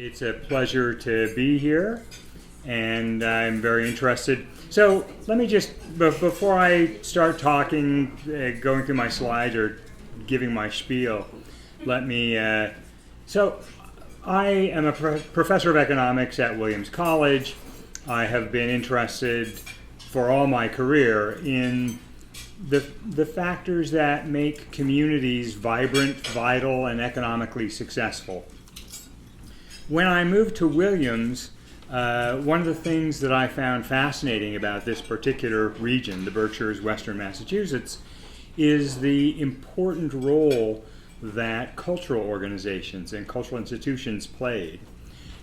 It's a pleasure to be here, and I'm very interested. So let me just, before I start talking, going through my slides or giving my spiel, let me, so I am a professor of economics at Williams College. I have been interested for all my career in the factors that make communities vibrant, vital, and economically successful. When I moved to Williams, one of the things that I found fascinating about this particular region, the Berkshires, Western Massachusetts, is the important role that cultural organizations and cultural institutions played.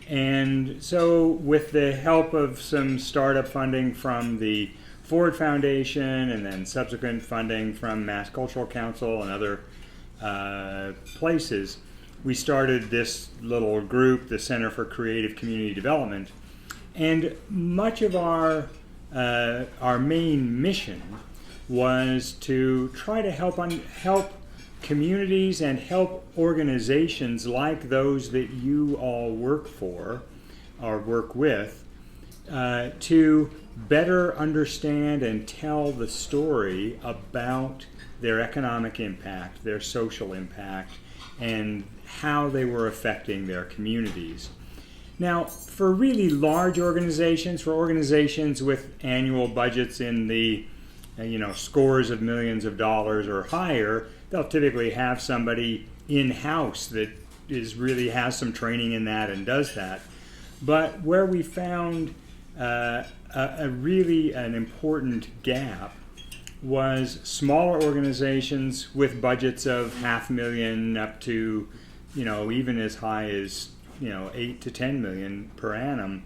And so with the help of some startup funding from the Ford Foundation and then subsequent funding from Mass Cultural Council and other places, we started this little group, the Center for Creative Community Development. And much of our main mission was to try to help communities and help organizations like those that you all work for or work with to better understand and tell the story about their economic impact, their social impact, and how they were affecting their communities. Now, for really large organizations, for organizations with annual budgets in the scores of millions of dollars or higher, they'll typically have somebody in-house that really has some training in that and does that. But where we found an important gap was smaller organizations with budgets of $500,000 up to even as high as 8 to 10 million per annum.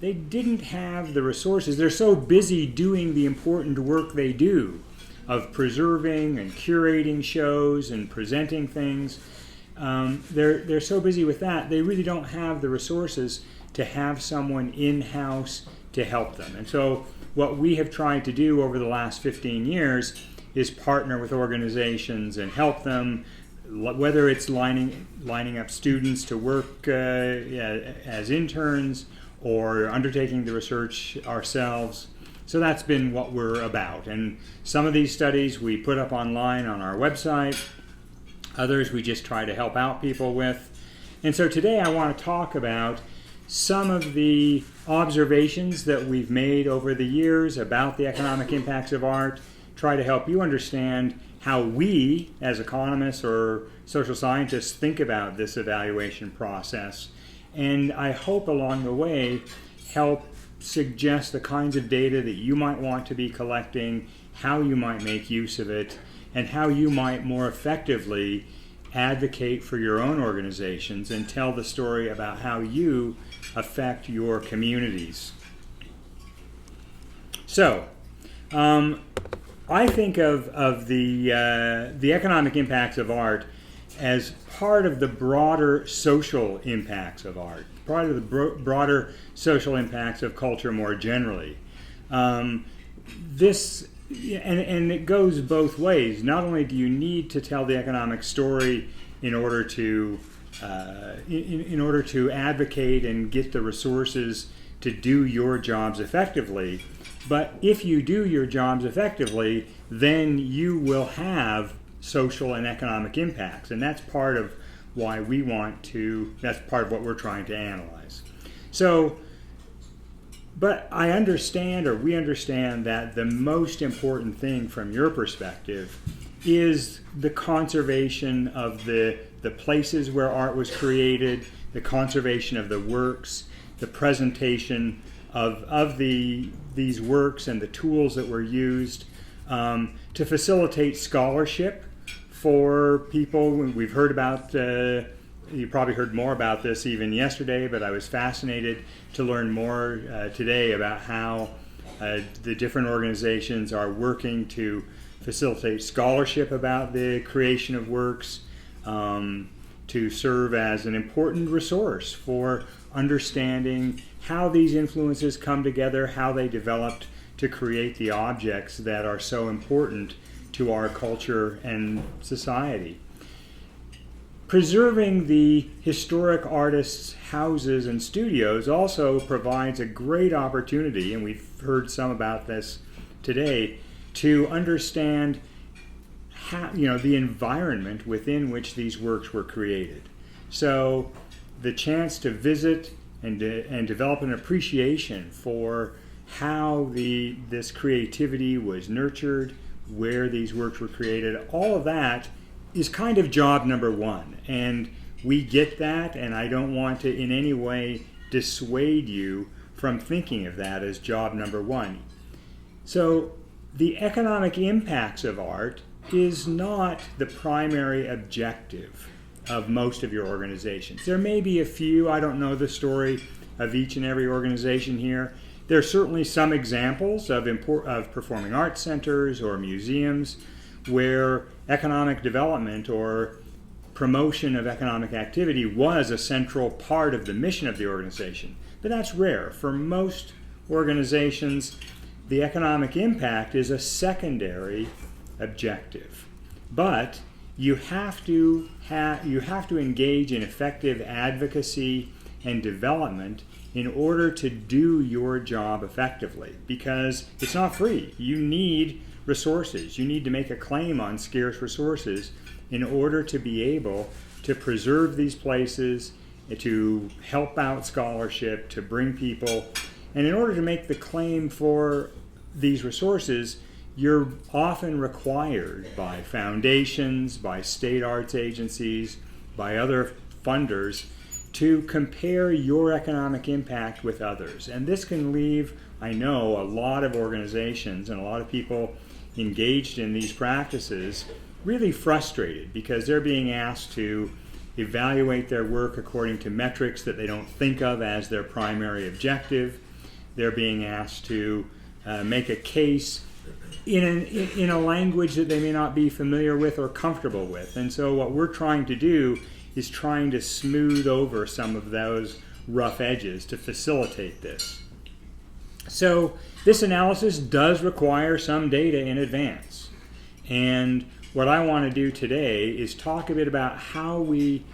They didn't have the resources. They're so busy doing the important work they do of preserving and curating shows and presenting things. They're so busy with that, they really don't have the resources to have someone in-house to help them. And so what we have tried to do over the last 15 years is partner with organizations and help them, whether it's lining up students to work as interns or undertaking the research ourselves. So that's been what we're about. And some of these studies we put up online on our website. Others we just try to help out people with. And so today I want to talk about some of the observations that we've made over the years about the economic impacts of art, try to help you understand how we, as economists or social scientists, think about this evaluation process. And I hope along the way help suggest the kinds of data that you might want to be collecting, how you might make use of it, and how you might more effectively advocate for your own organizations and tell the story about how you affect your communities. So, I think of the economic impacts of art as part of the broader social impacts of art, part of the broader social impacts of culture more generally. This and it goes both ways. Not only do you need to tell the economic story in order to advocate and get the resources to do your jobs effectively, but if you do your jobs effectively, then you will have social and economic impacts, and that's part of why that's part of what we're trying to analyze. So, but we understand that the most important thing from your perspective is the conservation of the places where art was created, the conservation of the works, the presentation of these works and the tools that were used to facilitate scholarship for people. We've heard about, you probably heard more about this even yesterday, but I was fascinated to learn more today about how the different organizations are working to facilitate scholarship about the creation of works, to serve as an important resource for understanding how these influences come together, how they developed to create the objects that are so important to our culture and society. Preserving the historic artists' houses and studios also provides a great opportunity, and we've heard some about this today, to understand how, the environment within which these works were created. So the chance to visit and develop an appreciation for how this creativity was nurtured, where these works were created, all of that is kind of job number one. And we get that, and I don't want to in any way dissuade you from thinking of that as job number one. So the economic impacts of art is not the primary objective of most of your organizations. There may be a few. I don't know the story of each and every organization here. There are certainly some examples of performing arts centers or museums where economic development or promotion of economic activity was a central part of the mission of the organization. But that's rare. For most organizations, the economic impact is a secondary objective. But you have to engage in effective advocacy and development in order to do your job effectively, because it's not free. You need resources. You need to make a claim on scarce resources in order to be able to preserve these places, to help out scholarship, to bring people. And in order to make the claim for these resources, you're often required by foundations, by state arts agencies, by other funders to compare your economic impact with others. And this can leave, I know, a lot of organizations and a lot of people engaged in these practices really frustrated because they're being asked to evaluate their work according to metrics that they don't think of as their primary objective. They're being asked to make a case in a language that they may not be familiar with or comfortable with. And so what we're trying to do is trying to smooth over some of those rough edges to facilitate this. So this analysis does require some data in advance. And what I want to do today is talk a bit about how we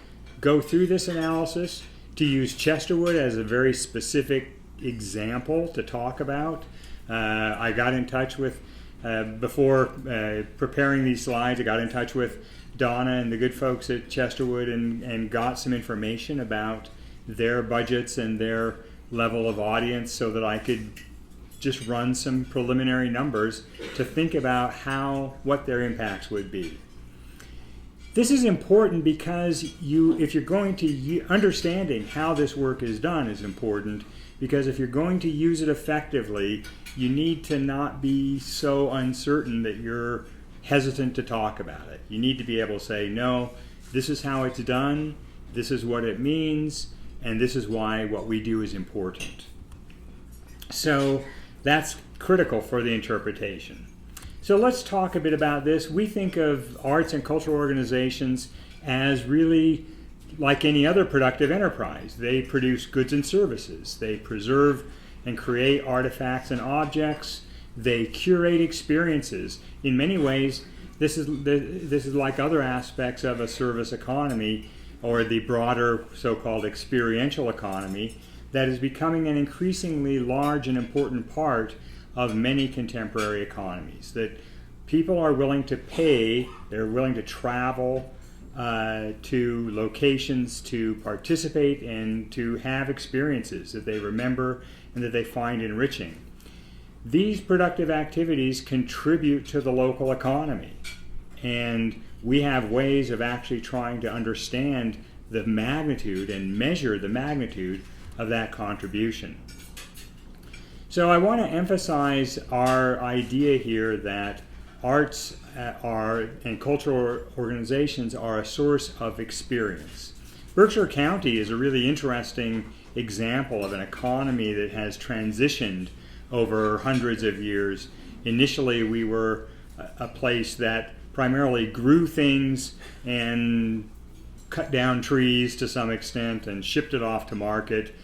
go through this analysis, to use Chesterwood as a very specific example to talk about. I got in touch with, before preparing these slides, I got in touch with Donna and the good folks at Chesterwood and got some information about their budgets and their level of audience so that I could just run some preliminary numbers to think about what their impacts would be. This is important because if you're going to, understanding how this work is done is important, because if you're going to use it effectively, you need to not be so uncertain that you're hesitant to talk about it. You need to be able to say, no, this is how it's done, this is what it means, and this is why what we do is important. So that's critical for the interpretation. So let's talk a bit about this. We think of arts and cultural organizations as really like any other productive enterprise. They produce goods and services. They preserve and create artifacts and objects. They curate experiences. In many ways, this is like other aspects of a service economy or the broader so-called experiential economy that is becoming an increasingly large and important part of many contemporary economies. That people are willing to pay, they're willing to travel to locations to participate and to have experiences that they remember and that they find enriching. These productive activities contribute to the local economy, and we have ways of actually trying to understand the magnitude and measure the magnitude of that contribution. So I want to emphasize our idea here that arts and cultural organizations are a source of experience. Berkshire County is a really interesting example of an economy that has transitioned over hundreds of years. Initially, we were a place that primarily grew things and cut down trees to some extent and shipped it off to market.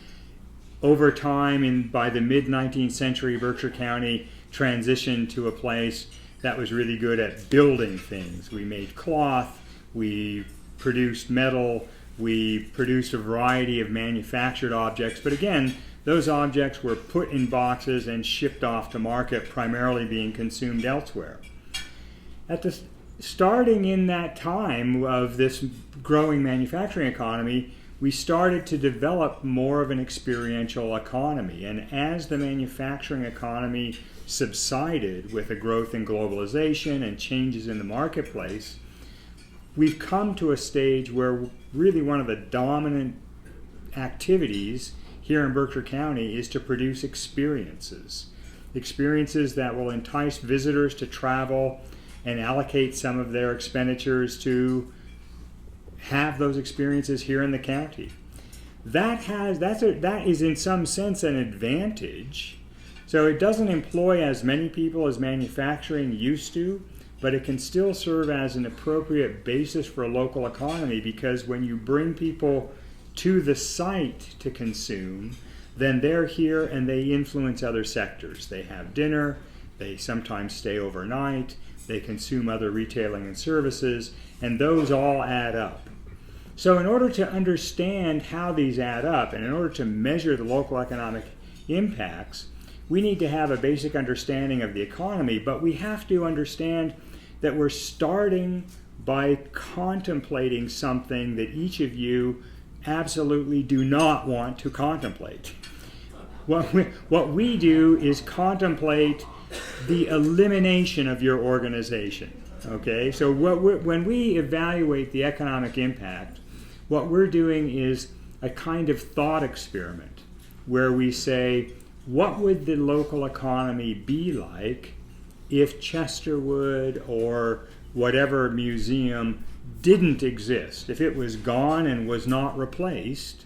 Over time, by the mid-19th century, Berkshire County transitioned to a place that was really good at building things. We made cloth, we produced metal, we produced a variety of manufactured objects, but again, those objects were put in boxes and shipped off to market, primarily being consumed elsewhere. Starting in that time of this growing manufacturing economy, we started to develop more of an experiential economy. And as the manufacturing economy subsided with the growth in globalization and changes in the marketplace, we've come to a stage where really one of the dominant activities here in Berkshire County is to produce experiences. Experiences that will entice visitors to travel and allocate some of their expenditures to have those experiences here in the county. That is in some sense an advantage. So it doesn't employ as many people as manufacturing used to, but it can still serve as an appropriate basis for a local economy, because when you bring people to the site to consume, then they're here and they influence other sectors. They have dinner, they sometimes stay overnight, they consume other retailing and services, and those all add up. So in order to understand how these add up, and in order to measure the local economic impacts, we need to have a basic understanding of the economy, but we have to understand that we're starting by contemplating something that each of you absolutely do not want to contemplate. What we do is contemplate the elimination of your organization. Okay, so when we evaluate the economic impact, what we're doing is a kind of thought experiment where we say, what would the local economy be like if Chesterwood or whatever museum didn't exist? If it was gone and was not replaced,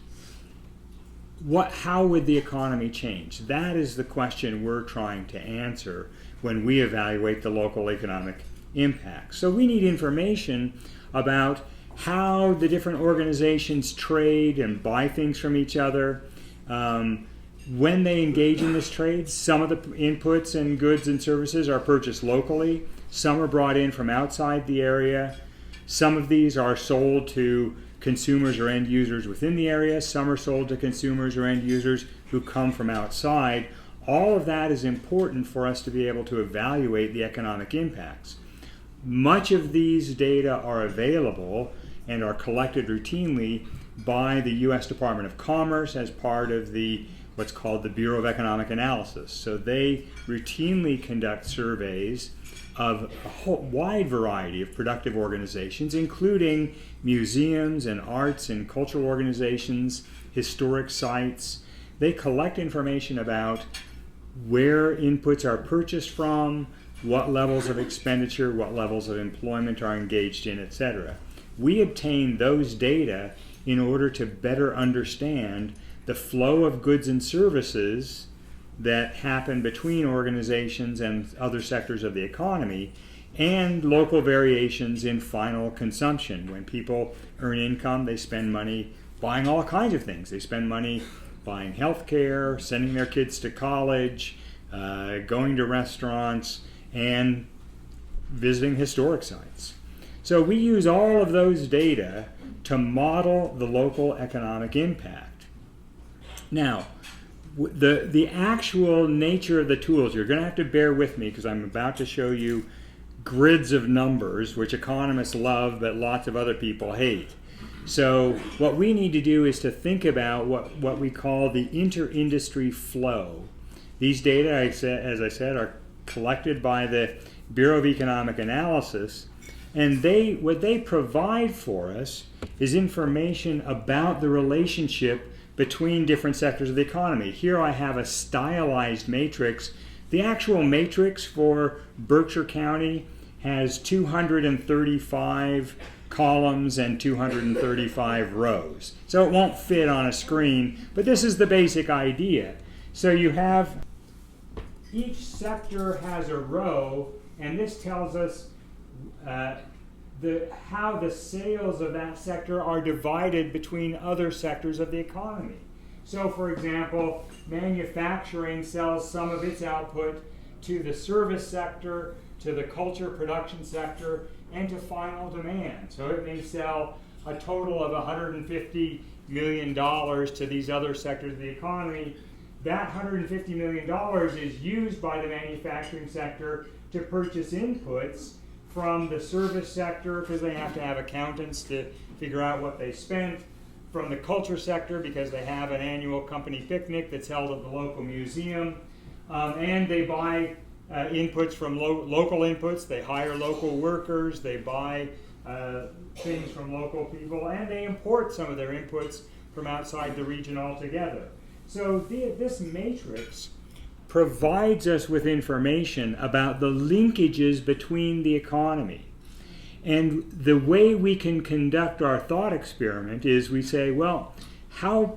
how would the economy change? That is the question we're trying to answer when we evaluate the local economic impact. So we need information about how the different organizations trade and buy things from each other. When they engage in this trade, some of the inputs and goods and services are purchased locally. Some are brought in from outside the area. Some of these are sold to consumers or end users within the area. Some are sold to consumers or end users who come from outside. All of that is important for us to be able to evaluate the economic impacts. Much of these data are available and are collected routinely by the U.S. Department of Commerce as part of what's called the Bureau of Economic Analysis. So they routinely conduct surveys of a whole wide variety of productive organizations, including museums and arts and cultural organizations, historic sites. They collect information about where inputs are purchased from, what levels of expenditure, what levels of employment are engaged in, etc. We obtain those data in order to better understand the flow of goods and services that happen between organizations and other sectors of the economy, and local variations in final consumption. When people earn income, they spend money buying all kinds of things. They spend money buying health care, sending their kids to college, going to restaurants, and visiting historic sites. So we use all of those data to model the local economic impact. Now, the actual nature of the tools, you're going to have to bear with me because I'm about to show you grids of numbers, which economists love but lots of other people hate. So what we need to do is to think about what we call the inter-industry flow. These data, as I said, are collected by the Bureau of Economic Analysis, and what they provide for us is information about the relationship between different sectors of the economy. Here I have a stylized matrix. The actual matrix for Berkshire County has 235 columns and 235 rows. So it won't fit on a screen, but this is the basic idea. So you have each sector has a row, and this tells us how the sales of that sector are divided between other sectors of the economy. So, for example, manufacturing sells some of its output to the service sector, to the culture production sector, and to final demand. So it may sell a total of $150 million to these other sectors of the economy. That $150 million is used by the manufacturing sector to purchase inputs from the service sector, because they have to have accountants to figure out what they spent, from the culture sector, because they have an annual company picnic that's held at the local museum, and they buy inputs from local inputs, they hire local workers, they buy things from local people, and they import some of their inputs from outside the region altogether. So this matrix provides us with information about the linkages between the economy. And the way we can conduct our thought experiment is we say, well, how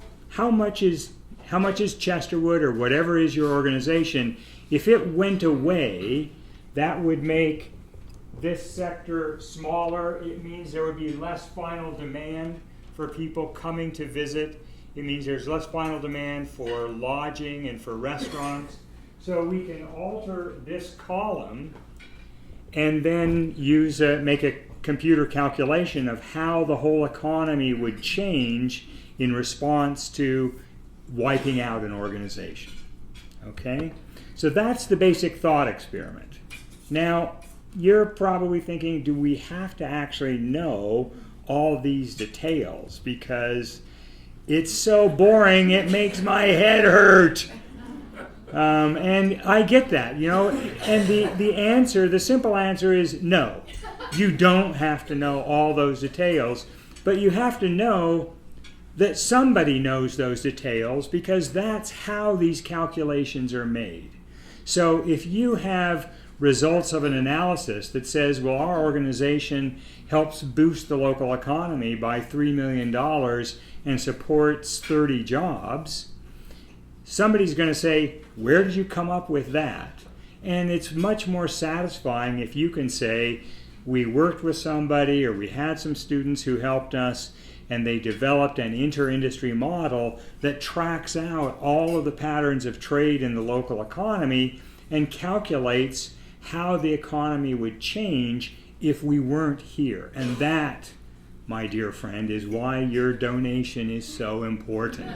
much is Chesterwood, or whatever is your organization? If it went away, that would make this sector smaller. It means there would be less final demand for people coming to visit. It means there's less final demand for lodging and for restaurants. So we can alter this column and then make a computer calculation of how the whole economy would change in response to wiping out an organization. Okay? So that's the basic thought experiment. Now, you're probably thinking, do we have to actually know all these details? Because it's so boring, it makes my head hurt. And I get that, and the simple answer is no. You don't have to know all those details, but you have to know that somebody knows those details, because that's how these calculations are made. So if you have results of an analysis that says, well, our organization helps boost the local economy by $3 million and supports 30 jobs, somebody's going to say, where did you come up with that? And it's much more satisfying if you can say, we worked with somebody, or we had some students who helped us, and they developed an inter-industry model that tracks out all of the patterns of trade in the local economy and calculates how the economy would change if we weren't here. And that, my dear friend, is why your donation is so important.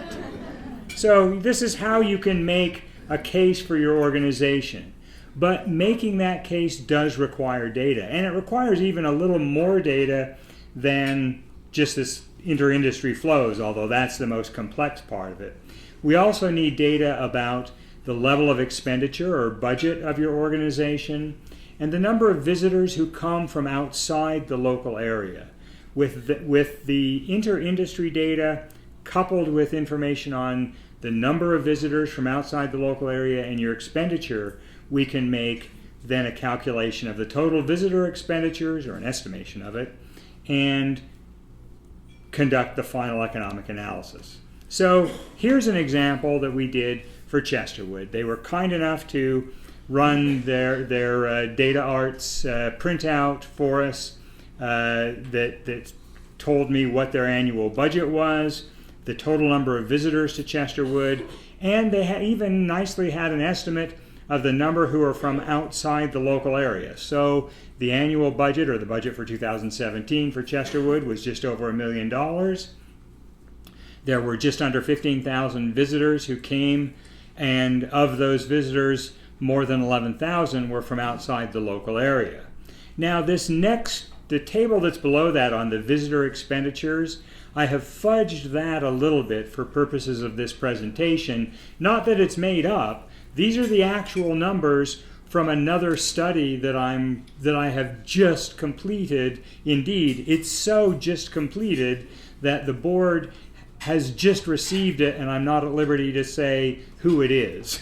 So this is how you can make a case for your organization. But making that case does require data, and it requires even a little more data than just this inter-industry flows, although that's the most complex part of it. We also need data about the level of expenditure or budget of your organization, and the number of visitors who come from outside the local area. With the inter-industry data coupled with information on the number of visitors from outside the local area and your expenditure, we can make then a calculation of the total visitor expenditures, or an estimation of it, and conduct the final economic analysis. So here's an example that we did for Chesterwood. They were kind enough to run their data arts printout for us that told me what their annual budget was, the total number of visitors to Chesterwood, and they even nicely had an estimate of the number who are from outside the local area. So the annual budget, or the budget for 2017 for Chesterwood, was just over $1 million. There were just under 15,000 visitors who came, and of those visitors, more than 11,000 were from outside the local area. Now the table that's below that on the visitor expenditures, I have fudged that a little bit for purposes of this presentation. Not that it's made up. These are the actual numbers from another study that I have just completed. Indeed, it's so just completed that the board has just received it, and I'm not at liberty to say who it is.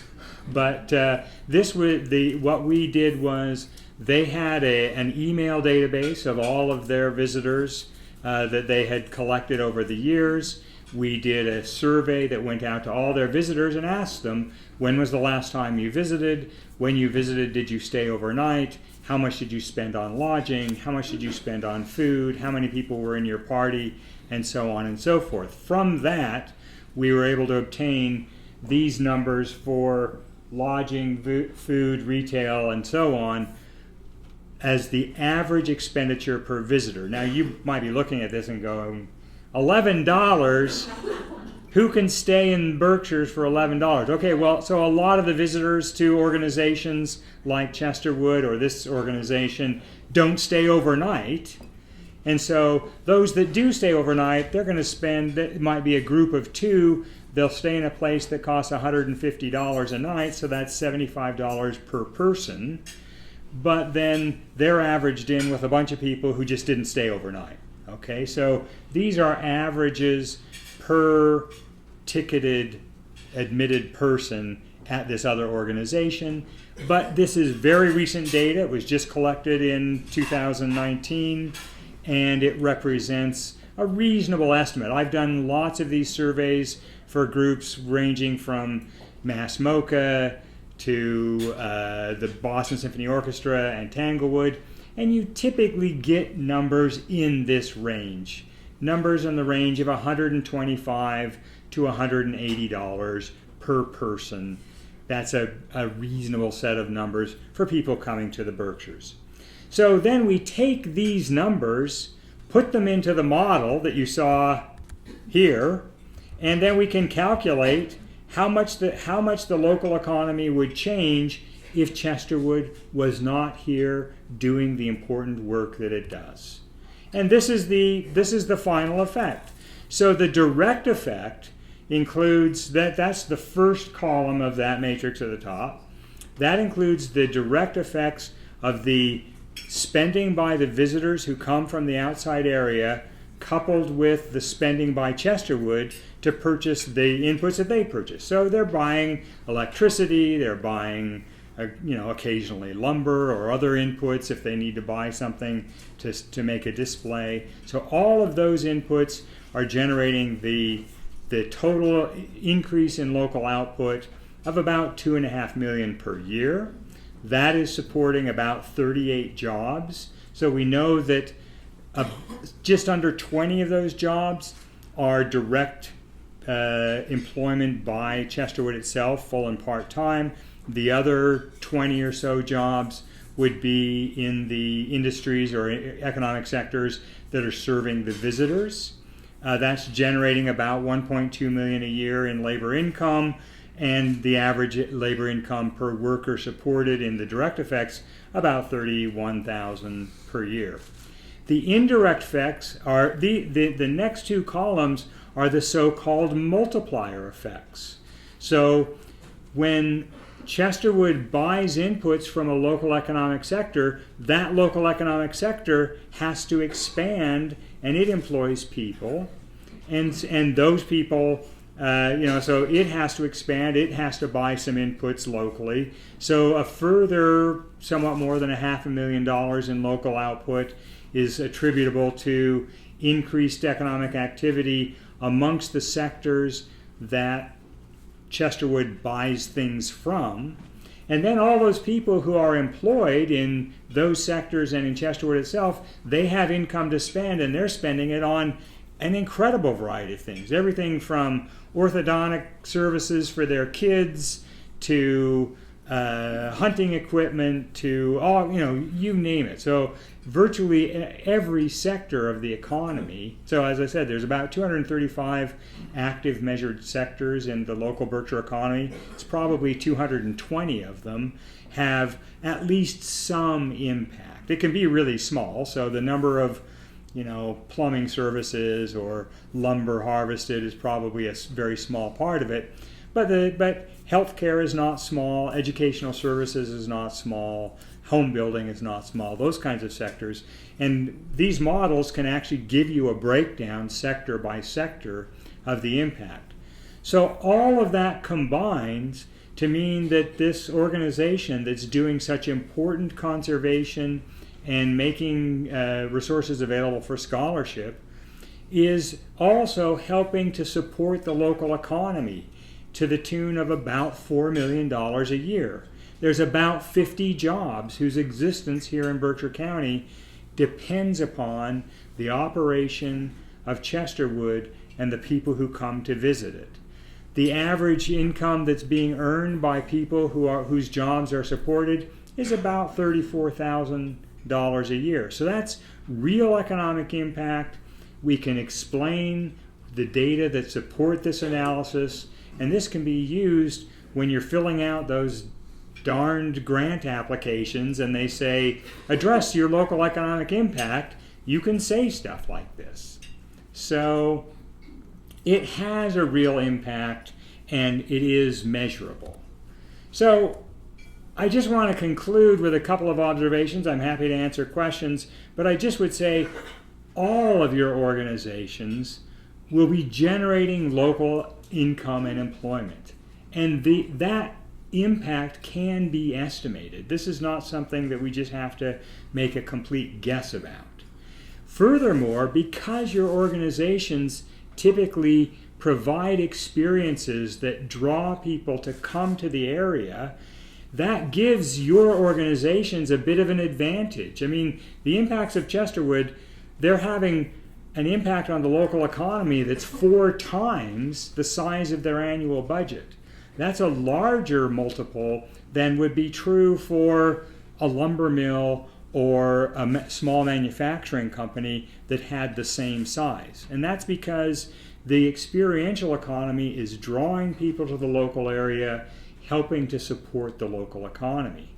But what we did was they had an email database of all of their visitors that they had collected over the years. We did a survey that went out to all their visitors and asked them, when was the last time you visited? When you visited, did you stay overnight? How much did you spend on lodging? How much did you spend on food? How many people were in your party? And so on and so forth. From that, we were able to obtain these numbers for lodging, food, retail, and so on, as the average expenditure per visitor. Now you might be looking at this and going, $11? Who can stay in Berkshires for $11? Okay, well, so a lot of the visitors to organizations like Chesterwood or this organization don't stay overnight. And so those that do stay overnight, they're going to spend, it might be a group of two, they'll stay in a place that costs $150 a night, so that's $75 per person. But then they're averaged in with a bunch of people who just didn't stay overnight. Okay, so these are averages per ticketed admitted person at this other organization. But this is very recent data. It was just collected in 2019, and it represents a reasonable estimate. I've done lots of these surveys for groups ranging from Mass MoCA to the Boston Symphony Orchestra and Tanglewood, and you typically get numbers in this range. Numbers in the range of $125 to $180 per person. That's a reasonable set of numbers for people coming to the Berkshires. So then we take these numbers, put them into the model that you saw here, and then we can calculate how much the local economy would change if Chesterwood was not here doing the important work that it does. And this is the final effect. So the direct effect includes that's the first column of that matrix at the top. That includes the direct effects of the spending by the visitors who come from the outside area, coupled with the spending by Chesterwood to purchase the inputs that they purchase. So they're buying electricity, they're buying occasionally lumber or other inputs if they need to buy something to make a display. So all of those inputs are generating the total increase in local output of about 2.5 million per year. That is supporting about 38 jobs. So we know that just under 20 of those jobs are direct employment by Chesterwood itself, full and part-time. The other 20 or so jobs would be in the industries or economic sectors that are serving the visitors. That's generating about 1.2 million a year in labor income, and the average labor income per worker supported in the direct effects about 31,000 per year. The indirect effects are the next two columns are the so-called multiplier effects. So when Chesterwood buys inputs from a local economic sector, that local economic sector has to expand, and it employs people, and those people, so it has to expand, it has to buy some inputs locally. So a further somewhat more than $500,000 in local output is attributable to increased economic activity amongst the sectors that Chesterwood buys things from. And then all those people who are employed in those sectors and in Chesterwood itself, they have income to spend, and they're spending it on an incredible variety of things. Everything from orthodontic services for their kids to hunting equipment to all, you name it. So virtually every sector of the economy. So as I said, there's about 235 active measured sectors in the local Berkshire economy. It's probably 220 of them have at least some impact. It can be really small. So the number of plumbing services or lumber harvested is probably a very small part of it. But healthcare is not small, educational services is not small, home building is not small, those kinds of sectors. And these models can actually give you a breakdown sector by sector of the impact. So all of that combines to mean that this organization that's doing such important conservation and making resources available for scholarship is also helping to support the local economy to the tune of about $4 million a year. There's about 50 jobs whose existence here in Berkshire County depends upon the operation of Chesterwood and the people who come to visit it. The average income that's being earned by people whose jobs are supported is about $34,000 a year. So that's real economic impact. We can explain the data that support this analysis, and this can be used when you're filling out those darned grant applications and they say, address your local economic impact. You can say stuff like this. So it has a real impact and it is measurable. So I just want to conclude with a couple of observations. I'm happy to answer questions, but I just would say all of your organizations will be generating local income and employment. And that impact can be estimated. This is not something that we just have to make a complete guess about. Furthermore, because your organizations typically provide experiences that draw people to come to the area, that gives your organizations a bit of an advantage. I mean, the impacts of Chesterwood, they're having an impact on the local economy that's 4 times the size of their annual budget. That's a larger multiple than would be true for a lumber mill or a small manufacturing company that had the same size. And that's because the experiential economy is drawing people to the local area, helping to support the local economy.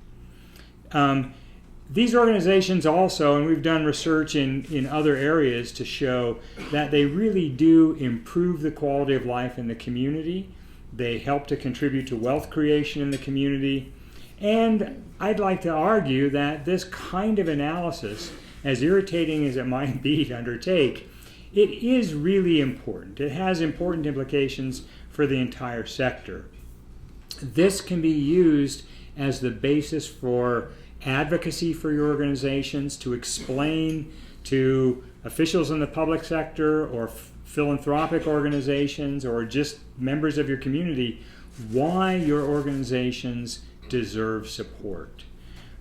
These organizations also, and we've done research in other areas to show that they really do improve the quality of life in the community. They help to contribute to wealth creation in the community. And I'd like to argue that this kind of analysis, as irritating as it might be to undertake, it is really important. It has important implications for the entire sector. This can be used as the basis for advocacy for your organizations, to explain to officials in the public sector or philanthropic organizations or just members of your community why your organizations deserve support.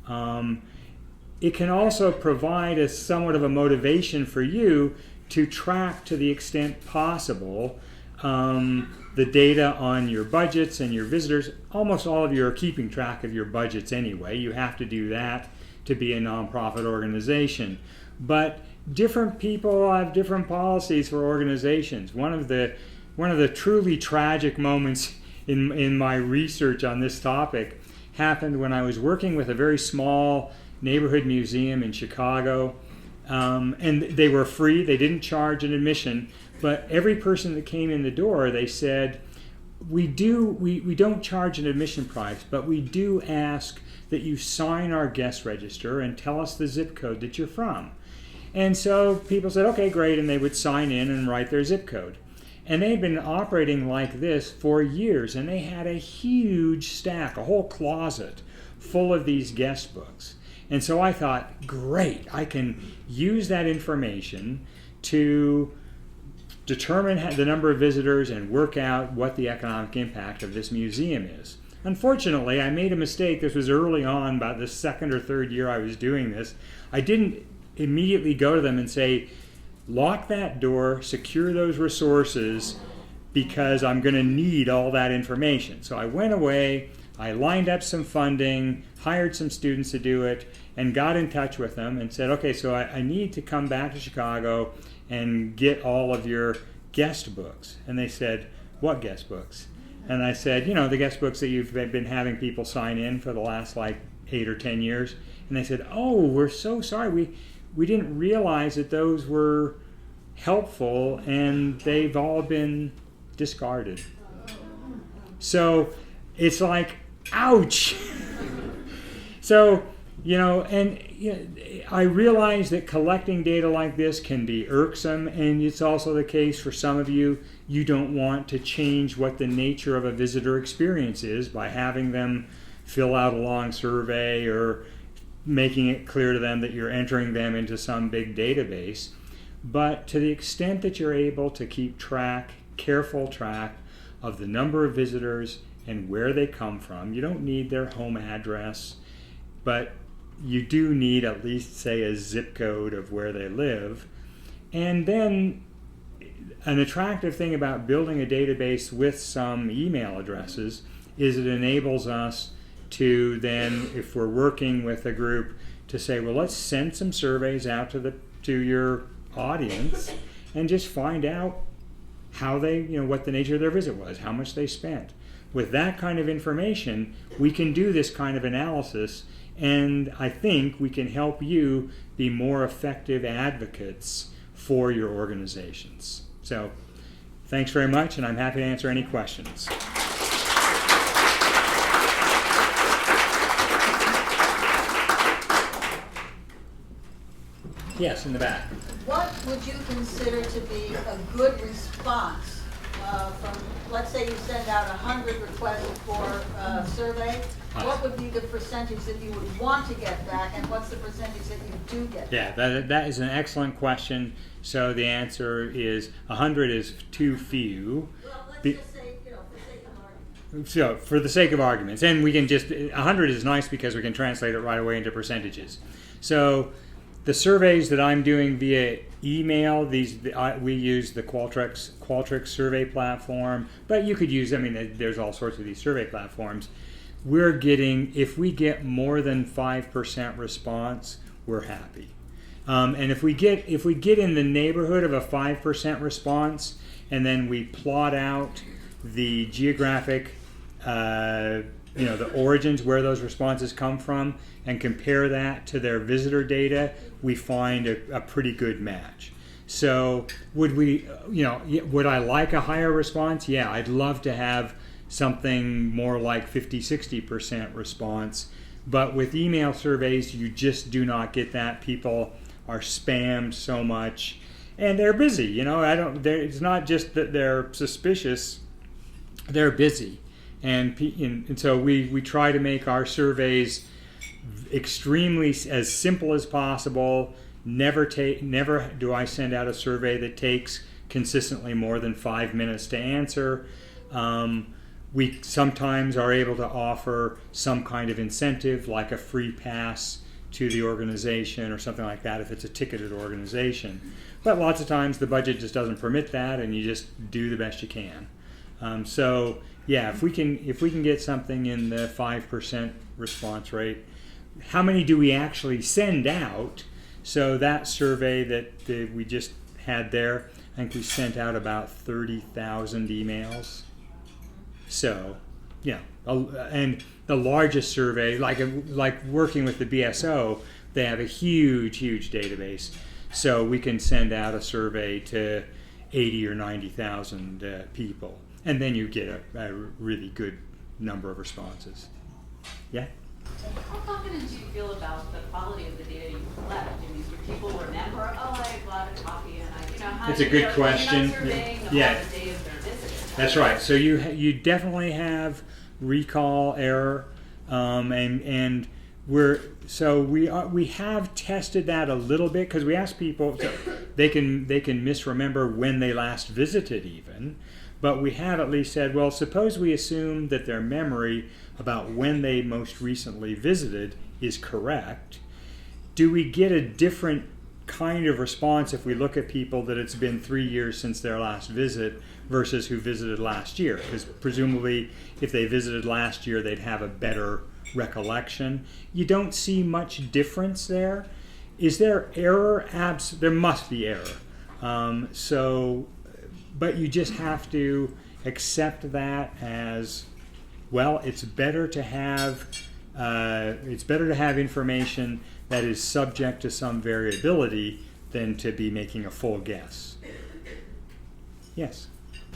It can also provide a somewhat of a motivation for you to track, to the extent possible, the data on your budgets and your visitors. Almost all of you are keeping track of your budgets anyway. You have to do that to be a nonprofit organization. But different people have different policies for organizations. One of the truly tragic moments in my research on this topic happened when I was working with a very small neighborhood museum in Chicago. And they were free. They didn't charge an admission. But every person that came in the door, they said, we don't charge an admission price, but we do ask that you sign our guest register and tell us the zip code that you're from. And so people said, okay, great, and they would sign in and write their zip code. And they had been operating like this for years, and they had a huge stack, a whole closet full of these guest books. And so I thought, great, I can use that information to determine the number of visitors and work out what the economic impact of this museum is. Unfortunately, I made a mistake. This was early on, about the second or third year I was doing this. I didn't immediately go to them and say, lock that door, secure those resources, because I'm going to need all that information. So I went away, I lined up some funding, hired some students to do it, and got in touch with them and said, okay, so I need to come back to Chicago and get all of your guest books. And they said, what guest books? And I said, the guest books that you've been having people sign in for the last 8 or 10 years. And they said, oh, we're so sorry. We didn't realize that those were helpful, and they've all been discarded. So it's like, ouch. So, I realize that collecting data like this can be irksome, and it's also the case for some of you. You don't want to change what the nature of a visitor experience is by having them fill out a long survey or making it clear to them that you're entering them into some big database. But to the extent that you're able to keep careful track of the number of visitors and where they come from, you don't need their home address, but you do need at least, say, a zip code of where they live. And then an attractive thing about building a database with some email addresses is it enables us to then, if we're working with a group, to say, well, let's send some surveys out to your audience and just find out how they, what the nature of their visit was, how much they spent. With that kind of information, we can do this kind of analysis, and I think we can help you be more effective advocates for your organizations. So, thanks very much, and I'm happy to answer any questions. Yes, in the back. What would you consider to be a good response from, let's say you send out 100 requests for a survey, what would be the percentage that you would want to get back, and what's the percentage that you do get back? Yeah, that is an excellent question. So the answer is 100 is too few. Well, let's just say, for the sake of argument. So for the sake of arguments, and we can just, 100 is nice because we can translate it right away into percentages. So the surveys that I'm doing via email, we use the Qualtrics survey platform, but you could use, there's all sorts of these survey platforms. We're getting, if we get more than 5% response, we're happy. And if we get in the neighborhood of a 5% response, and then we plot out the geographic, the origins where those responses come from, and compare that to their visitor data, we find a pretty good match. So would I like a higher response? Yeah, I'd love to have something more like 50-60% response. But with email surveys, you just do not get that. People are spammed so much, and they're busy. It's not just that they're suspicious; they're busy, and so we try to make our surveys extremely as simple as possible. Never do I send out a survey that takes consistently more than 5 minutes to answer. We sometimes are able to offer some kind of incentive, like a free pass to the organization or something like that if it's a ticketed organization. But lots of times the budget just doesn't permit that, and you just do the best you can. So yeah, if we can get something in the 5% response rate. How many do we actually send out? So that survey that we just had there, I think we sent out about 30,000 emails. So, yeah, and the largest survey, like working with the BSO, they have a huge database. So we can send out a survey to 80 or 90,000 people, and then you get a really good number of responses. Yeah. How confident do you feel about the quality of the data you collect? I mean, do people remember, I bought a coffee and how It's a good question. Yeah. The day of their visit? That's right. So you definitely have recall error, and we have tested that a little bit because we ask people so they can misremember when they last visited even, but we have at least said, well, suppose we assume that their memory about when they most recently visited is correct. Do we get a different kind of response if we look at people that it's been 3 years since their last visit versus who visited last year? Because presumably if they visited last year, they'd have a better recollection. You don't see much difference there. Is there error? There must be error. But you just have to accept that as, well, it's better to have information that is subject to some variability than to be making a full guess. Yes?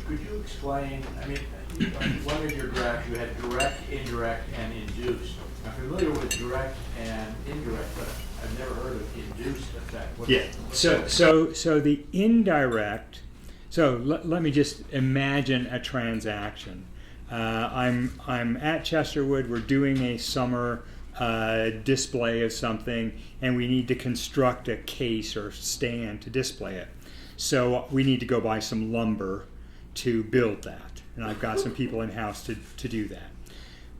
Could you explain, on one of your graphs you had direct, indirect, and induced. I'm familiar with direct and indirect, but I've never heard of induced effect. Yeah, so the indirect, let me just imagine a transaction. I'm at Chesterwood, we're doing a summer display of something, and we need to construct a case or stand to display it. So we need to go buy some lumber to build that, and I've got some people in-house to do that.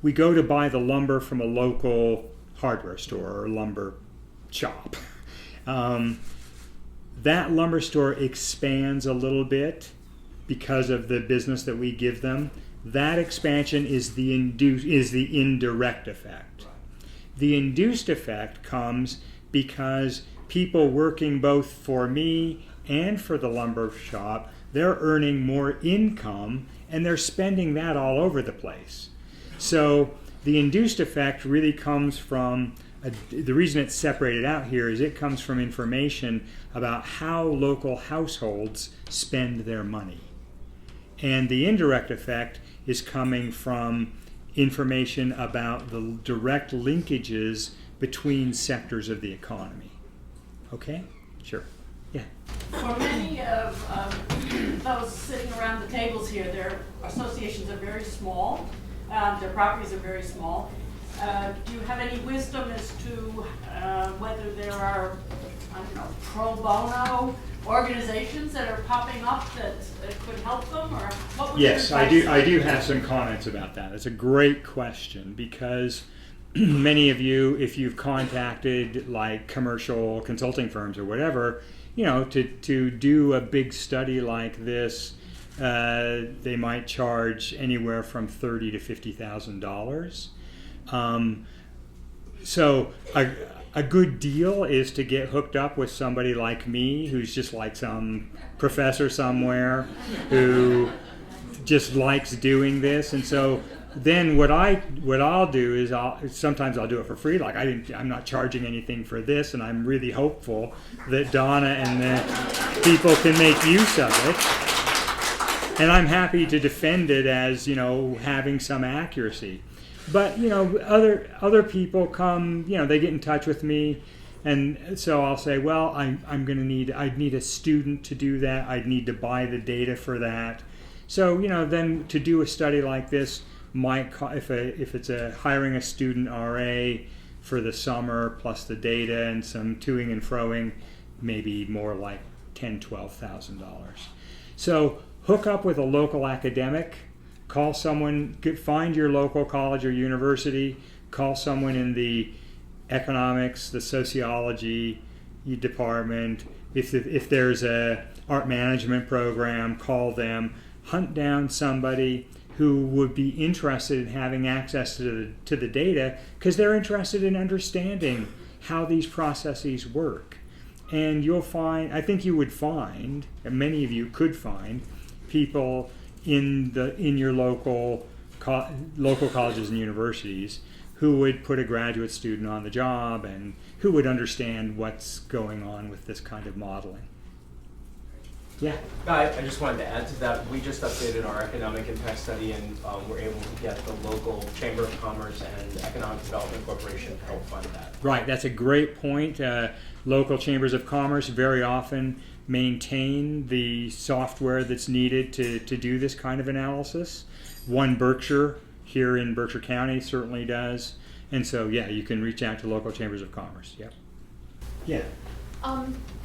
We go to buy the lumber from a local hardware store or lumber shop. That lumber store expands a little bit because of the business that we give them. That expansion is the indirect effect. The induced effect comes because people working both for me and for the lumber shop, they're earning more income and they're spending that all over the place. So the induced effect really comes from, the reason it's separated out here is it comes from information about how local households spend their money. And the indirect effect is coming from information about the direct linkages between sectors of the economy. Okay? Sure. Yeah. For many of those sitting around the tables here, their associations are very small. Their properties are very small. Do you have any wisdom as to whether there are, I don't know, pro bono organizations that are popping up that could help them, or what would Yes, your I advice do be? have some comments about that. It's a great question because many of you, if you've contacted like commercial consulting firms or whatever, you know, to do a big study like this, they might charge anywhere from $30,000 to $50,000. So a good deal is to get hooked up with somebody like me, who's just like some professor somewhere who just likes doing this. And so then what I'll do is sometimes I'll do it for free. Like I'm not charging anything for this, and I'm really hopeful that Donna and the people can make use of it. And I'm happy to defend it as, you know, having some accuracy. But, you know, other people come, you know, they get in touch with me, and so I'll say, well, I'd need a student to do that. I'd need to buy the data for that. So, you know, then to do a study like this might if it's hiring a student RA for the summer plus the data and some toing and froing, maybe more like $10,000, $12,000. So hook up with a local academic. Call someone, find your local college or university, call someone in the economics, the sociology department. If there's a art management program, call them. Hunt down somebody who would be interested in having access to the data because they're interested in understanding how these processes work. And you'll find, I think you would find, and many of you could find, people in your local colleges and universities who would put a graduate student on the job and who would understand what's going on with this kind of modeling. Yeah. I just wanted to add to that. We just updated our economic impact study, and we're able to get the local Chamber of Commerce and Economic Development Corporation to help fund that. Right, that's a great point. Local chambers of commerce very often maintain the software that's needed to do this kind of analysis. One Berkshire here in Berkshire County certainly does. And so, yeah, you can reach out to local chambers of commerce. Yep. Yeah.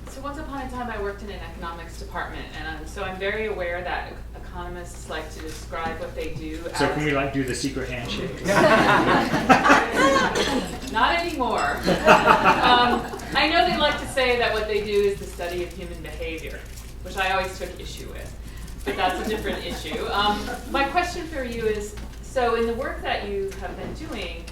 So once upon a time I worked in an economics department, and so I'm very aware that economists like to describe what they do as... So can we do the secret handshake? Not anymore. I know they like to say that what they do is the study of human behavior, which I always took issue with, but that's a different issue. My question for you is, so in the work that you have been doing,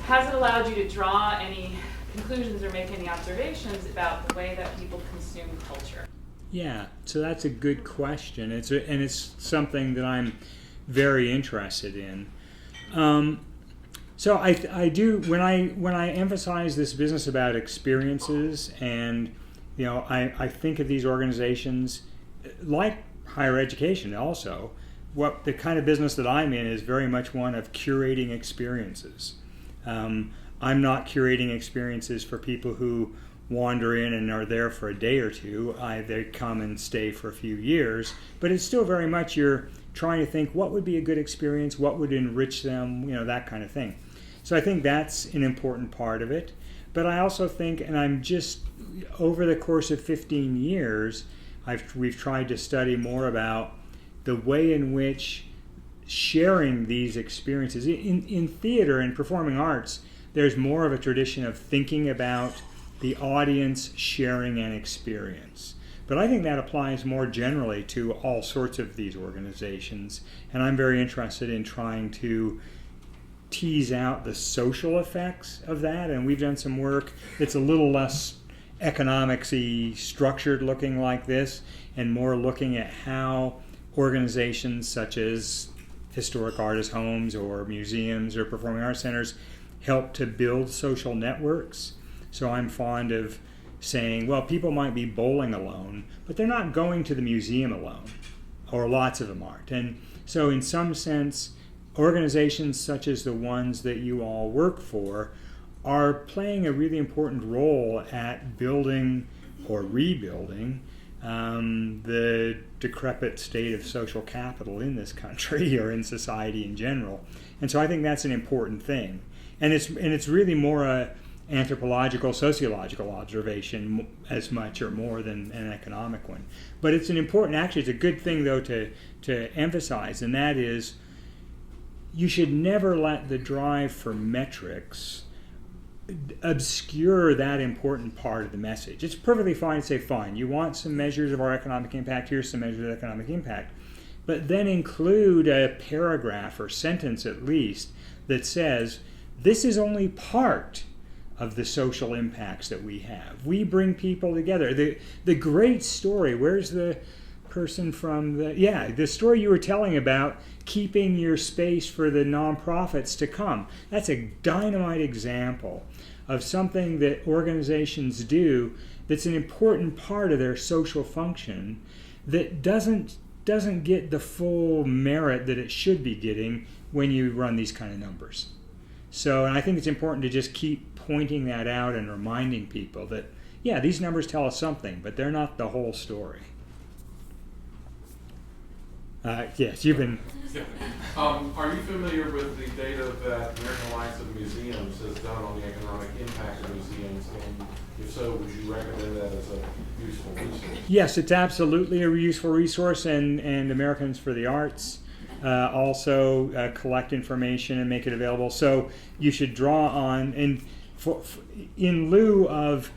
has it allowed you to draw any conclusions or make any observations about the way that people consume culture? Yeah, so that's a good question. It's something that I'm very interested in. So I do when I emphasize this business about experiences, and you know, I think of these organizations like higher education also. What the kind of business that I'm in is very much one of curating experiences. I'm not curating experiences for people who wander in and are there for a day or two. They come and stay for a few years, but it's still very much you're trying to think what would be a good experience, what would enrich them, you know, that kind of thing. So I think that's an important part of it. But I also think, and I'm just, over the course of 15 years, we've tried to study more about the way in which sharing these experiences, in theater and performing arts, there's more of a tradition of thinking about the audience sharing an experience. But I think that applies more generally to all sorts of these organizations, and I'm very interested in trying to tease out the social effects of that, and we've done some work that's a little less economics-y structured looking like this, and more looking at how organizations such as historic artist homes or museums or performing arts centers help to build social networks. So I'm fond of saying, well, people might be bowling alone, but they're not going to the museum alone, or lots of them aren't. And so in some sense, organizations such as the ones that you all work for are playing a really important role at building or rebuilding the decrepit state of social capital in this country or in society in general. And so I think that's an important thing. And it's really more a anthropological, sociological observation as much or more than an economic one. But it's an important, actually it's a good thing though to emphasize, and that is you should never let the drive for metrics obscure that important part of the message. It's perfectly fine to say, fine, you want some measures of our economic impact, here's some measures of economic impact. But then include a paragraph or sentence at least that says, this is only part of the social impacts that we have. We bring people together. The great story, where's the person from the story you were telling about keeping your space for the nonprofits to come. That's a dynamite example of something that organizations do that's an important part of their social function that doesn't get the full merit that it should be getting when you run these kind of numbers. So, and I think it's important to just keep pointing that out and reminding people that, yeah, these numbers tell us something, but they're not the whole story. Yes, you've been... Are you familiar with the data that American Alliance of Museums has done on the economic impact of museums? And if so, would you recommend that as a useful resource? Yes, it's absolutely a useful resource, and Americans for the Arts also collect information and make it available. So you should draw on, and in lieu of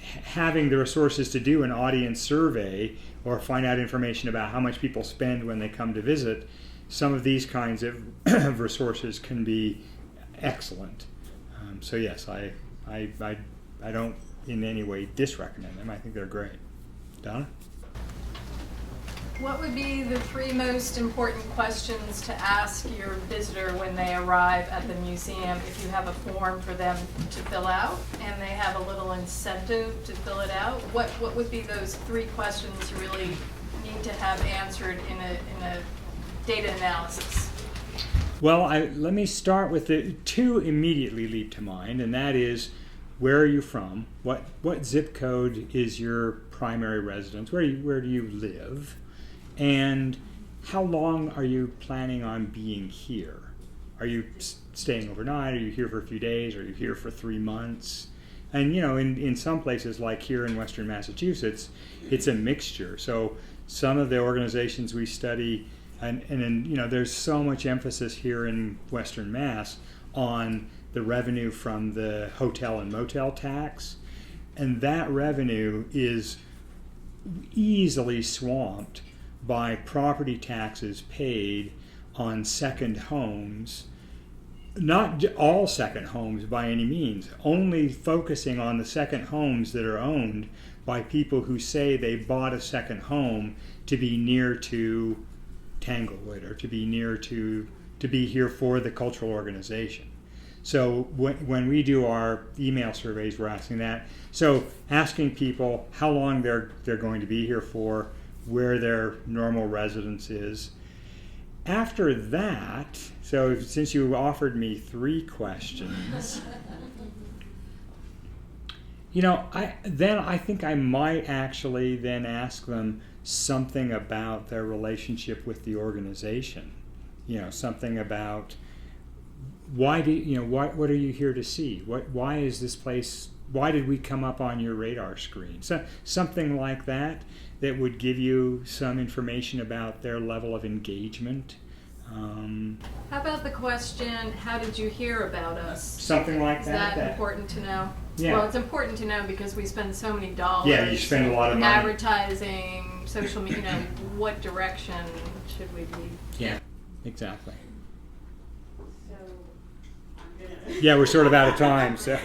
having the resources to do an audience survey or find out information about how much people spend when they come to visit, some of these kinds of resources can be excellent. So yes, I don't in any way disrecommend them. I think they're great. Donna? What would be the 3 most important questions to ask your visitor when they arrive at the museum if you have a form for them to fill out and they have a little incentive to fill it out? What would be those 3 questions you really need to have answered in a data analysis? Well, let me start with the 2 immediately leap to mind, and that is, where are you from? What zip code is your primary residence? Where do you live? And how long are you planning on being here? Are you staying overnight? Are you here for a few days? Are you here for 3 months? And in some places like here in Western Massachusetts, it's a mixture. So some of the organizations we study, and there's so much emphasis here in Western Mass on the revenue from the hotel and motel tax, and that revenue is easily swamped by property taxes paid on second homes, not all second homes by any means, only focusing on the second homes that are owned by people who say they bought a second home to be near to Tanglewood or to be near to be here for the cultural organization. So when we do our email surveys, we're asking that. So asking people how long they're going to be here for, where their normal residence is. After that, so since you offered me 3 questions, I think I might actually then ask them something about their relationship with the organization. Something about what are you here to see? Why is this place? Why did we come up on your radar screen? So something like that would give you some information about their level of engagement. How about the question, how did you hear about us? Something like Is that. that important to know? Yeah. Well, it's important to know because we spend so many dollars. Yeah, you spend a lot of money. Advertising, social media, what direction should we be? Yeah, exactly. So Yeah, we're sort of out of time, so.